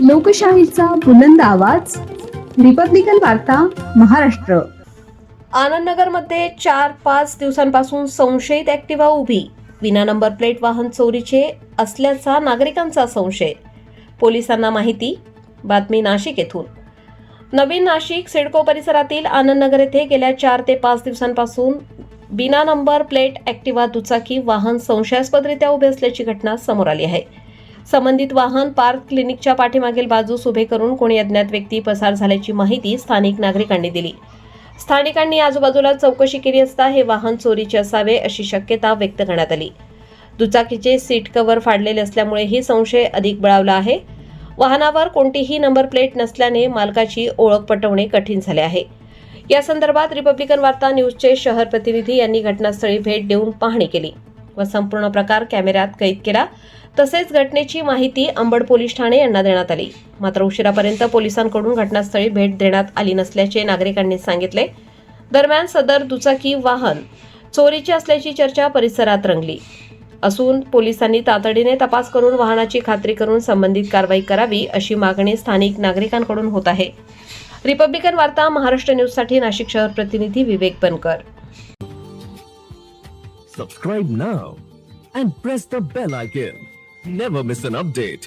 लोकशाहीचा बुलंद आवाज, रिपब्लिकन वार्ता, महाराष्ट्र. आनंदनगरमध्ये 4-5 दिवसांपासून संशयित ऍक्टिव्हा उभी, विना नंबर प्लेट वाहन चोरीचे असल्याचा नागरिकांचा संशय. पोलिसांना माहिती. बातमी नाशिक येथून. नवीन नाशिक सिडको परिसरातील आनंदनगर येथे गेल्या 4 ते 5 दिवसांपासून बिना नंबर प्लेट ऍक्टिव्हा दुचाकी वाहन संशयास्पदरित्या उभे असल्याची घटना समोर आली आहे. संबंधित वाहन पार्क क्लिनिकच्या पाठीमागील बाजूस उभे करून कोणी अज्ञात व्यक्ती पसार झाल्याची माहिती स्थानिक नागरिकांनी दिली. स्थानिकांनी आजूबाजूला चौकशी केली असता हे वाहन चोरीचे असावे अशी शक्यता व्यक्त करण्यात आली. दुचाकीचे सीट कव्हर फाडलेले असल्यामुळे ही संशय अधिक बळावला आहे. वाहनावर कोणतीही नंबर प्लेट नसल्याने मालकाची ओळख पटवणे कठीण झाले आहे. या संदर्भात रिपब्लिकन वार्ता न्यूजचे शहर प्रतिनिधी यांनी घटनास्थळी भेट देऊन पाहणी केली व संपूर्ण प्रकार कॅमेऱ्यात कैद केला. तसेच घटनेची माहिती अंबड पोलीस ठाणे यांना देण्यात आली. मात्र उशिरापर्यंत पोलिसांकडून घटनास्थळी भेट देण्यात आली नसल्याचे नागरिकांनी सांगितले. दरम्यान सदर दुचाकी वाहन चोरीचे असल्याची चर्चा परिसरात रंगली असून पोलिसांनी तातडीने तपास करून वाहनाची खात्री करून संबंधित कारवाई करावी अशी मागणी स्थानिक नागरिकांकडून होत आहे. रिपब्लिकन वार्ता महाराष्ट्र न्यूजसाठी नाशिक शहर प्रतिनिधी विवेक बनकर. Subscribe now and press the bell icon. Never miss an update.